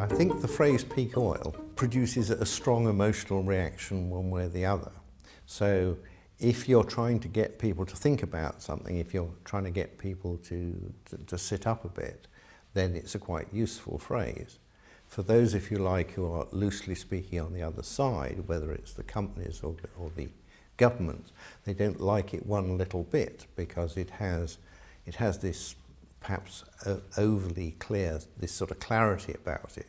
think the phrase peak oil produces a strong emotional reaction one way or the other. So if you're trying to get people to think about something, if you're trying to get people to sit up a bit, then it's a quite useful phrase. For those, if you like, who are loosely speaking on the other side, whether it's the companies or the governments, they don't like it one little bit because it has this perhaps overly clear, this sort of clarity about it,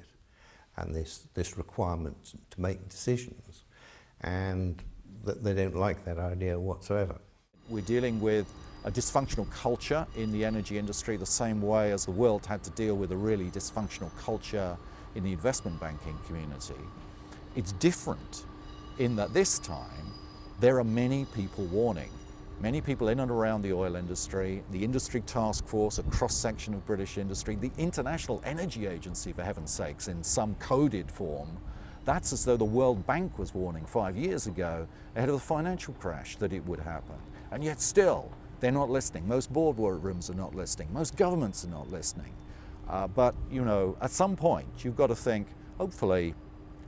and this requirement to make decisions, and that they don't like that idea whatsoever. We're dealing with a dysfunctional culture in the energy industry the same way as the world had to deal with a really dysfunctional culture in the investment banking community. It's different in that this time there are many people warning. Many people in and around the oil industry, the industry task force, a cross-section of British industry, the International Energy Agency, for heaven's sakes, in some coded form. That's as though the World Bank was warning 5 years ago, ahead of the financial crash, that it would happen. And yet still, they're not listening. Most boardrooms are not listening. Most governments are not listening. But, you know, at some point, you've got to think, hopefully,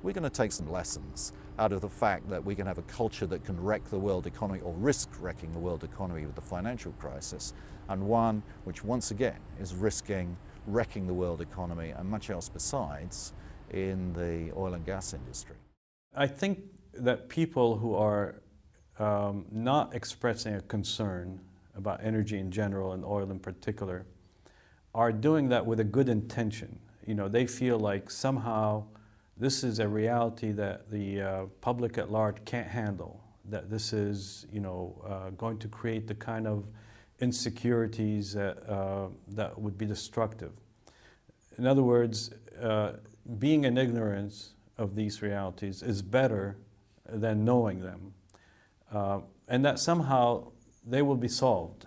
we're going to take some lessons out of the fact that we can have a culture that can wreck the world economy or risk wrecking the world economy with the financial crisis, and one which once again is risking wrecking the world economy and much else besides in the oil and gas industry. I think that people who are not expressing a concern about energy in general and oil in particular are doing that with a good intention. You know, they feel like somehow this is a reality that the public at large can't handle, that this is, you know, going to create the kind of insecurities that would be destructive. In other words, being in ignorance of these realities is better than knowing them, and that somehow they will be solved.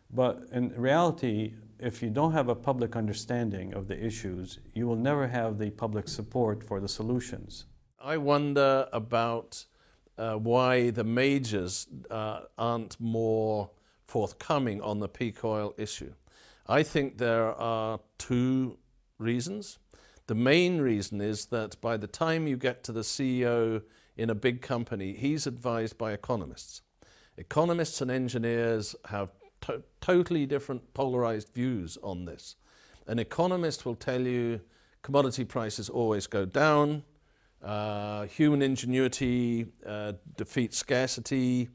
But in reality, if you don't have a public understanding of the issues, you will never have the public support for the solutions. I wonder about why the majors aren't more forthcoming on the peak oil issue. I think there are two reasons. The main reason is that by the time you get to the CEO in a big company, he's advised by economists. Economists and engineers have totally different polarized views on this. An economist will tell you commodity prices always go down, human ingenuity defeats scarcity,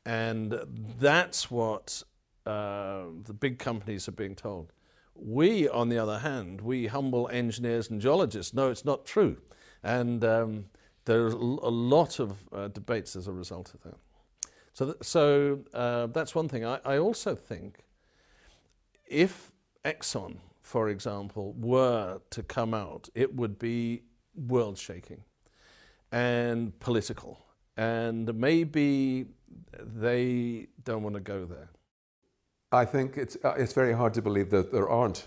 and that's what the big companies are being told. We, on the other hand, we humble engineers and geologists, know it's not true. And there's a lot of debates as a result of that. So that's one thing. I also think if Exxon, for example, were to come out, it would be world-shaking and political. And maybe they don't want to go there. I think it's very hard to believe that there aren't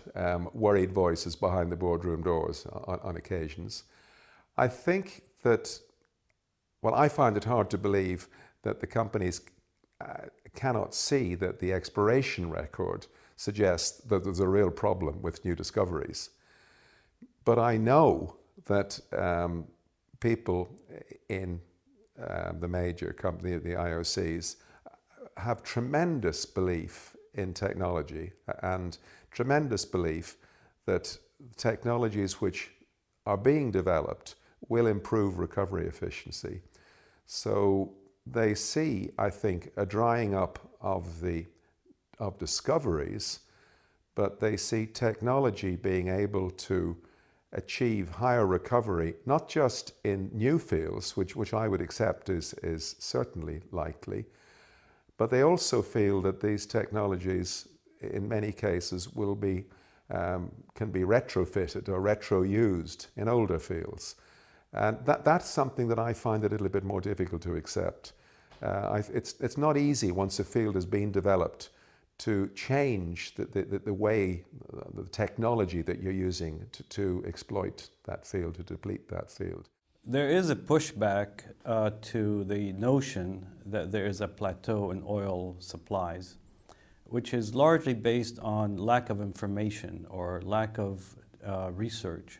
worried voices behind the boardroom doors on occasions. I think that, well, I find it hard to believe that the companies cannot see that the exploration record suggests that there's a real problem with new discoveries. But I know that people in the major company, the IOCs, have tremendous belief in technology and tremendous belief that technologies which are being developed will improve recovery efficiency. So they see, I think, a drying up of discoveries, but they see technology being able to achieve higher recovery, not just in new fields, which I would accept is certainly likely, but they also feel that these technologies, in many cases, will be can be retrofitted or retro-used in older fields. And that's something that I find a little bit more difficult to accept. It's not easy once a field has been developed to change the way, the technology that you're using to exploit that field, to deplete that field. There is a pushback to the notion that there is a plateau in oil supplies, which is largely based on lack of information or lack of research.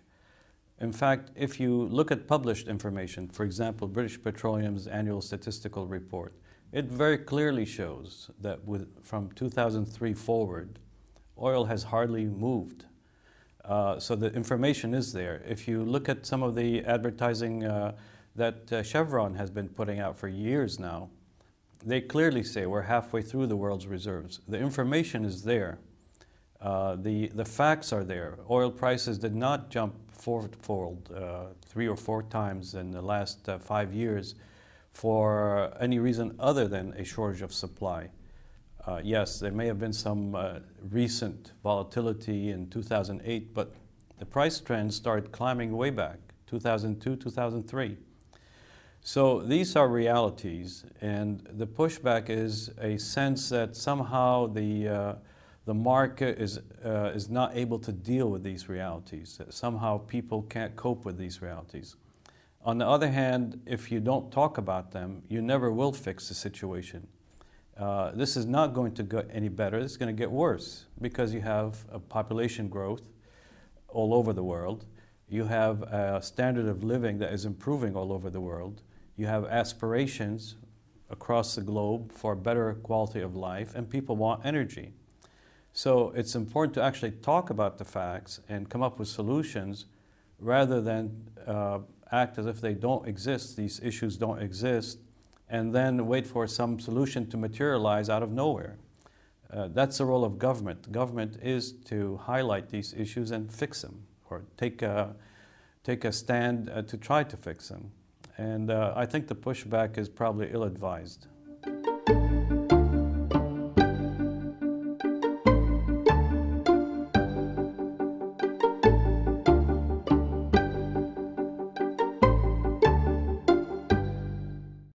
In fact, if you look at published information, for example, British Petroleum's annual statistical report, it very clearly shows that from 2003 forward, oil has hardly moved. So the information is there. If you look at some of the advertising that Chevron has been putting out for years now, they clearly say we're halfway through the world's reserves. The information is there. The facts are there. Oil prices did not jump fourfold, 3 or 4 times in the last 5 years for any reason other than a shortage of supply. Yes, there may have been some recent volatility in 2008, but the price trend started climbing way back, 2002, 2003. So these are realities, and the pushback is a sense that somehow the market is not able to deal with these realities, that somehow people can't cope with these realities. On the other hand, if you don't talk about them, you never will fix the situation. This is not going to get any better. It's going to get worse because you have a population growth all over the world. You have a standard of living that is improving all over the world. You have aspirations across the globe for better quality of life, and people want energy. So it's important to actually talk about the facts and come up with solutions rather than act as if they don't exist, these issues don't exist, and then wait for some solution to materialize out of nowhere. That's the role of government. Government is to highlight these issues and fix them, or take a stand to try to fix them. And I think the pushback is probably ill-advised.